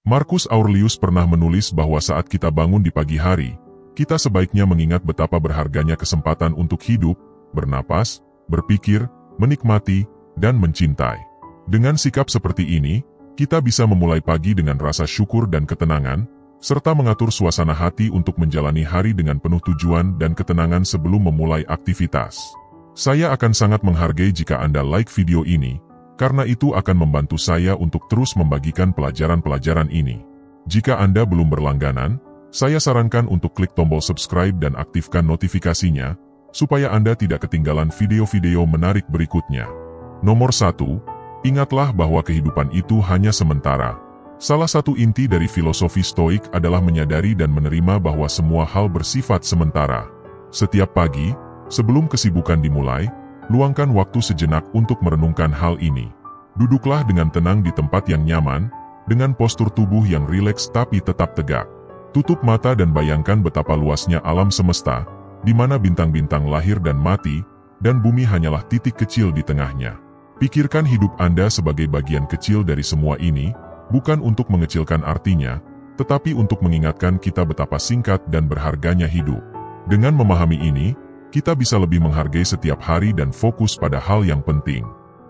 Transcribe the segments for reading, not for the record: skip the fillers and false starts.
Marcus Aurelius pernah menulis bahwa saat kita bangun di pagi hari, kita sebaiknya mengingat betapa berharganya kesempatan untuk hidup, bernapas, berpikir, menikmati, dan mencintai. Dengan sikap seperti ini, kita bisa memulai pagi dengan rasa syukur dan ketenangan, serta mengatur suasana hati untuk menjalani hari dengan penuh tujuan dan ketenangan sebelum memulai aktivitas. Saya akan sangat menghargai jika Anda like video ini, karena itu akan membantu saya untuk terus membagikan pelajaran-pelajaran ini. Jika Anda belum berlangganan, saya sarankan untuk klik tombol subscribe dan aktifkan notifikasinya, supaya Anda tidak ketinggalan video-video menarik berikutnya. Nomor 1. Ingatlah bahwa kehidupan itu hanya sementara. Salah satu inti dari filosofi Stoik adalah menyadari dan menerima bahwa semua hal bersifat sementara. Setiap pagi, sebelum kesibukan dimulai, luangkan waktu sejenak untuk merenungkan hal ini. Duduklah dengan tenang di tempat yang nyaman, dengan postur tubuh yang rileks tapi tetap tegak. Tutup mata dan bayangkan betapa luasnya alam semesta, di mana bintang-bintang lahir dan mati, dan bumi hanyalah titik kecil di tengahnya. Pikirkan hidup Anda sebagai bagian kecil dari semua ini, bukan untuk mengecilkan artinya, tetapi untuk mengingatkan kita betapa singkat dan berharganya hidup. Dengan memahami ini, kita bisa lebih menghargai setiap hari dan fokus pada hal yang penting.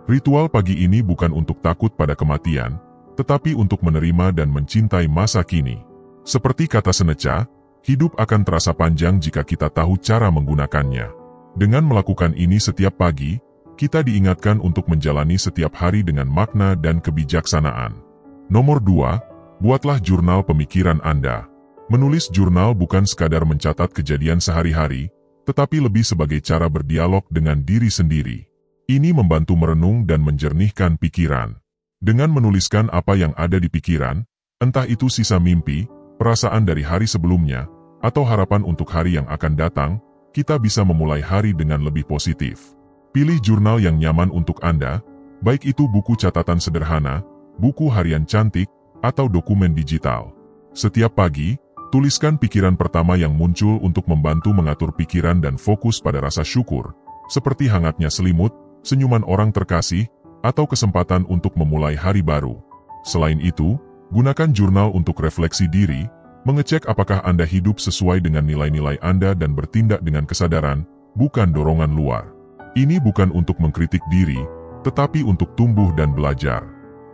Ritual pagi ini bukan untuk takut pada kematian, tetapi untuk menerima dan mencintai masa kini. Seperti kata Seneca, hidup akan terasa panjang jika kita tahu cara menggunakannya. Dengan melakukan ini setiap pagi, kita diingatkan untuk menjalani setiap hari dengan makna dan kebijaksanaan. Nomor 2, buatlah jurnal pemikiran Anda. Menulis jurnal bukan sekadar mencatat kejadian sehari-hari, tetapi lebih sebagai cara berdialog dengan diri sendiri. Ini membantu merenung dan menjernihkan pikiran. Dengan menuliskan apa yang ada di pikiran, entah itu sisa mimpi, perasaan dari hari sebelumnya, atau harapan untuk hari yang akan datang, kita bisa memulai hari dengan lebih positif. Pilih jurnal yang nyaman untuk Anda, baik itu buku catatan sederhana, buku harian cantik, atau dokumen digital. Setiap pagi, tuliskan pikiran pertama yang muncul untuk membantu mengatur pikiran dan fokus pada rasa syukur, seperti hangatnya selimut, senyuman orang terkasih, atau kesempatan untuk memulai hari baru. Selain itu, gunakan jurnal untuk refleksi diri, mengecek apakah Anda hidup sesuai dengan nilai-nilai Anda dan bertindak dengan kesadaran, bukan dorongan luar. Ini bukan untuk mengkritik diri, tetapi untuk tumbuh dan belajar.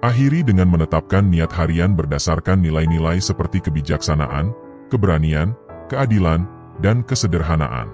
Akhiri dengan menetapkan niat harian berdasarkan nilai-nilai seperti kebijaksanaan, keberanian, keadilan, dan kesederhanaan.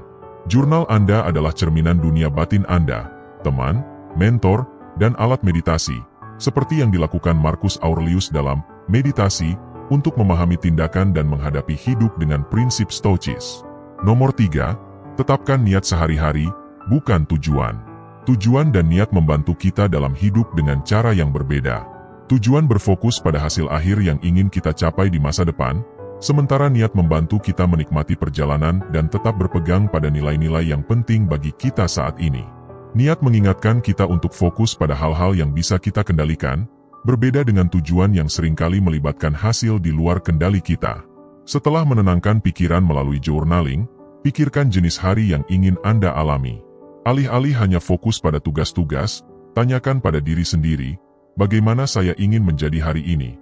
Jurnal Anda adalah cerminan dunia batin Anda, teman, mentor, dan alat meditasi, seperti yang dilakukan Marcus Aurelius dalam Meditasi, untuk memahami tindakan dan menghadapi hidup dengan prinsip Stoicis. Nomor 3, tetapkan niat sehari-hari, bukan tujuan. Tujuan dan niat membantu kita dalam hidup dengan cara yang berbeda. Tujuan berfokus pada hasil akhir yang ingin kita capai di masa depan, sementara niat membantu kita menikmati perjalanan dan tetap berpegang pada nilai-nilai yang penting bagi kita saat ini. Niat mengingatkan kita untuk fokus pada hal-hal yang bisa kita kendalikan, berbeda dengan tujuan yang seringkali melibatkan hasil di luar kendali kita. Setelah menenangkan pikiran melalui journaling, pikirkan jenis hari yang ingin Anda alami. Alih-alih hanya fokus pada tugas-tugas, tanyakan pada diri sendiri, bagaimana saya ingin menjadi hari ini?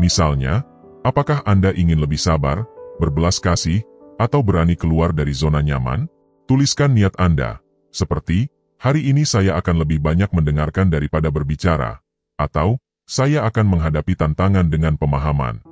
Misalnya, apakah Anda ingin lebih sabar, berbelas kasih, atau berani keluar dari zona nyaman? Tuliskan niat Anda, seperti, hari ini saya akan lebih banyak mendengarkan daripada berbicara, atau, saya akan menghadapi tantangan dengan pemahaman.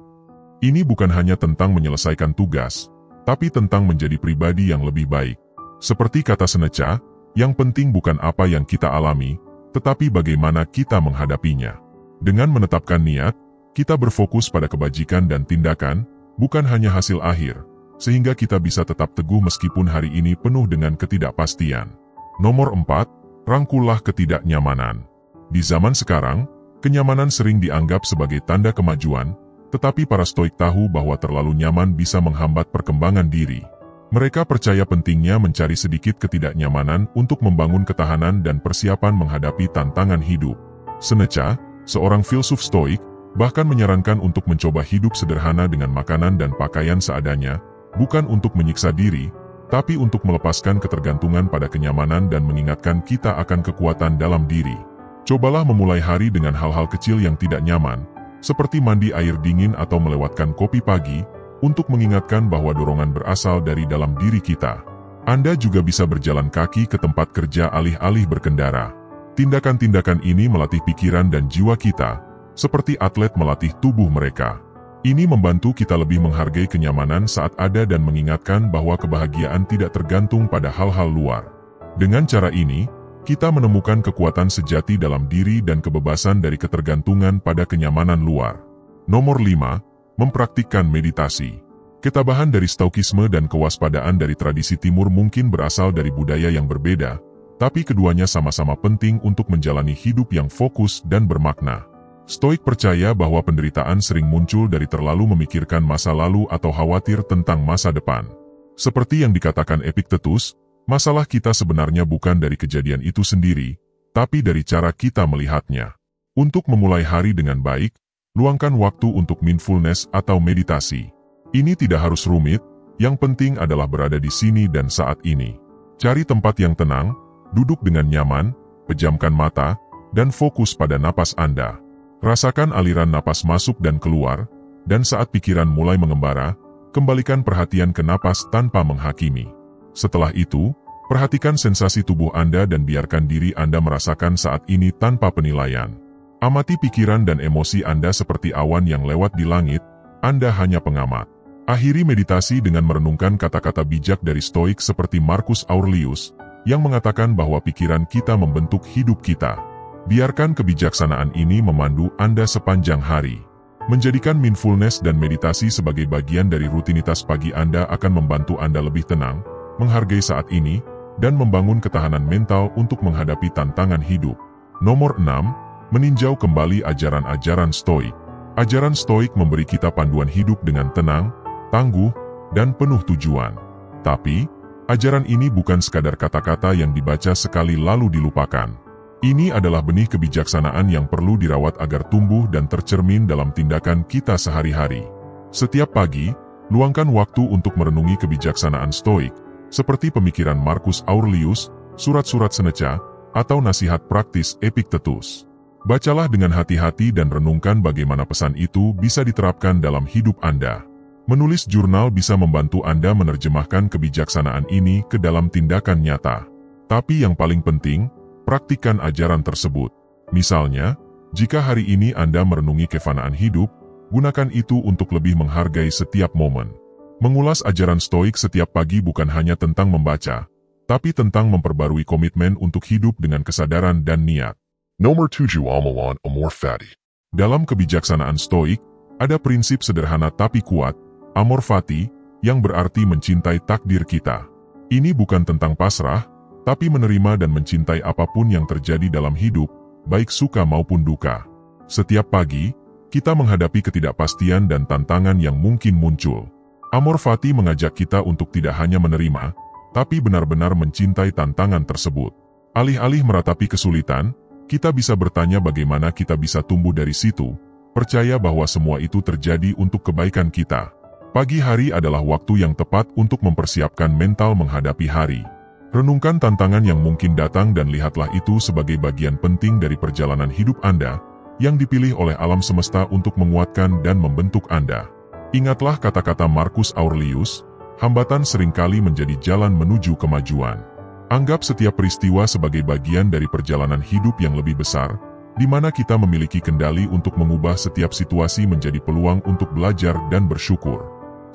Ini bukan hanya tentang menyelesaikan tugas, tapi tentang menjadi pribadi yang lebih baik. Seperti kata Seneca, yang penting bukan apa yang kita alami, tetapi bagaimana kita menghadapinya. Dengan menetapkan niat, kita berfokus pada kebajikan dan tindakan, bukan hanya hasil akhir, sehingga kita bisa tetap teguh meskipun hari ini penuh dengan ketidakpastian. Nomor 4, rangkullah ketidaknyamanan. Di zaman sekarang, kenyamanan sering dianggap sebagai tanda kemajuan, tetapi para Stoik tahu bahwa terlalu nyaman bisa menghambat perkembangan diri. Mereka percaya pentingnya mencari sedikit ketidaknyamanan untuk membangun ketahanan dan persiapan menghadapi tantangan hidup. Seneca, seorang filsuf Stoik, bahkan menyarankan untuk mencoba hidup sederhana dengan makanan dan pakaian seadanya, bukan untuk menyiksa diri, tapi untuk melepaskan ketergantungan pada kenyamanan dan mengingatkan kita akan kekuatan dalam diri. Cobalah memulai hari dengan hal-hal kecil yang tidak nyaman, seperti mandi air dingin atau melewatkan kopi pagi, untuk mengingatkan bahwa dorongan berasal dari dalam diri kita. Anda juga bisa berjalan kaki ke tempat kerja alih-alih berkendara. Tindakan-tindakan ini melatih pikiran dan jiwa kita, seperti atlet melatih tubuh mereka. Ini membantu kita lebih menghargai kenyamanan saat ada dan mengingatkan bahwa kebahagiaan tidak tergantung pada hal-hal luar. Dengan cara ini, kita menemukan kekuatan sejati dalam diri dan kebebasan dari ketergantungan pada kenyamanan luar. Nomor 5. Mempraktikkan meditasi. Ketabahan dari Stoikisme dan kewaspadaan dari tradisi timur mungkin berasal dari budaya yang berbeda, tapi keduanya sama-sama penting untuk menjalani hidup yang fokus dan bermakna. Stoik percaya bahwa penderitaan sering muncul dari terlalu memikirkan masa lalu atau khawatir tentang masa depan. Seperti yang dikatakan Epictetus, masalah kita sebenarnya bukan dari kejadian itu sendiri, tapi dari cara kita melihatnya. Untuk memulai hari dengan baik, luangkan waktu untuk mindfulness atau meditasi. Ini tidak harus rumit, yang penting adalah berada di sini dan saat ini. Cari tempat yang tenang, duduk dengan nyaman, pejamkan mata, dan fokus pada napas Anda. Rasakan aliran napas masuk dan keluar, dan saat pikiran mulai mengembara, kembalikan perhatian ke napas tanpa menghakimi. Setelah itu, perhatikan sensasi tubuh Anda dan biarkan diri Anda merasakan saat ini tanpa penilaian. Amati pikiran dan emosi Anda seperti awan yang lewat di langit, Anda hanya pengamat. Akhiri meditasi dengan merenungkan kata-kata bijak dari Stoik seperti Marcus Aurelius, yang mengatakan bahwa pikiran kita membentuk hidup kita. Biarkan kebijaksanaan ini memandu Anda sepanjang hari. Menjadikan mindfulness dan meditasi sebagai bagian dari rutinitas pagi Anda akan membantu Anda lebih tenang, menghargai saat ini, dan membangun ketahanan mental untuk menghadapi tantangan hidup. Nomor 6. Meninjau kembali ajaran-ajaran Stoik. Ajaran Stoik memberi kita panduan hidup dengan tenang, tangguh, dan penuh tujuan. Tapi, ajaran ini bukan sekadar kata-kata yang dibaca sekali lalu dilupakan. Ini adalah benih kebijaksanaan yang perlu dirawat agar tumbuh dan tercermin dalam tindakan kita sehari-hari. Setiap pagi, luangkan waktu untuk merenungi kebijaksanaan Stoik, seperti pemikiran Marcus Aurelius, surat-surat Seneca, atau nasihat praktis Epictetus. Bacalah dengan hati-hati dan renungkan bagaimana pesan itu bisa diterapkan dalam hidup Anda. Menulis jurnal bisa membantu Anda menerjemahkan kebijaksanaan ini ke dalam tindakan nyata. Tapi yang paling penting, praktikkan ajaran tersebut. Misalnya, jika hari ini Anda merenungi kefanaan hidup, gunakan itu untuk lebih menghargai setiap momen. Mengulas ajaran Stoik setiap pagi bukan hanya tentang membaca, tapi tentang memperbarui komitmen untuk hidup dengan kesadaran dan niat. Nomor 7. Amalan Amor Fati. Dalam kebijaksanaan Stoik, ada prinsip sederhana tapi kuat, Amor Fati, yang berarti mencintai takdir kita. Ini bukan tentang pasrah, tapi menerima dan mencintai apapun yang terjadi dalam hidup, baik suka maupun duka. Setiap pagi, kita menghadapi ketidakpastian dan tantangan yang mungkin muncul. Amor Fati mengajak kita untuk tidak hanya menerima, tapi benar-benar mencintai tantangan tersebut. Alih-alih meratapi kesulitan, kita bisa bertanya bagaimana kita bisa tumbuh dari situ, percaya bahwa semua itu terjadi untuk kebaikan kita. Pagi hari adalah waktu yang tepat untuk mempersiapkan mental menghadapi hari. Renungkan tantangan yang mungkin datang dan lihatlah itu sebagai bagian penting dari perjalanan hidup Anda, yang dipilih oleh alam semesta untuk menguatkan dan membentuk Anda. Ingatlah kata-kata Marcus Aurelius, hambatan seringkali menjadi jalan menuju kemajuan. Anggap setiap peristiwa sebagai bagian dari perjalanan hidup yang lebih besar, di mana kita memiliki kendali untuk mengubah setiap situasi menjadi peluang untuk belajar dan bersyukur.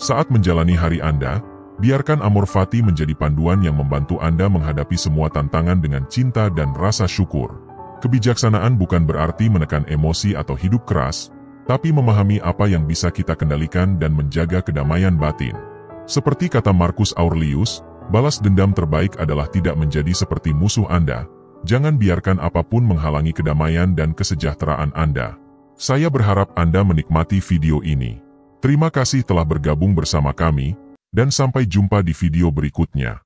Saat menjalani hari Anda, biarkan Amor Fati menjadi panduan yang membantu Anda menghadapi semua tantangan dengan cinta dan rasa syukur. Kebijaksanaan bukan berarti menekan emosi atau hidup keras, tapi memahami apa yang bisa kita kendalikan dan menjaga kedamaian batin. Seperti kata Marcus Aurelius, balas dendam terbaik adalah tidak menjadi seperti musuh Anda. Jangan biarkan apapun menghalangi kedamaian dan kesejahteraan Anda. Saya berharap Anda menikmati video ini. Terima kasih telah bergabung bersama kami, dan sampai jumpa di video berikutnya.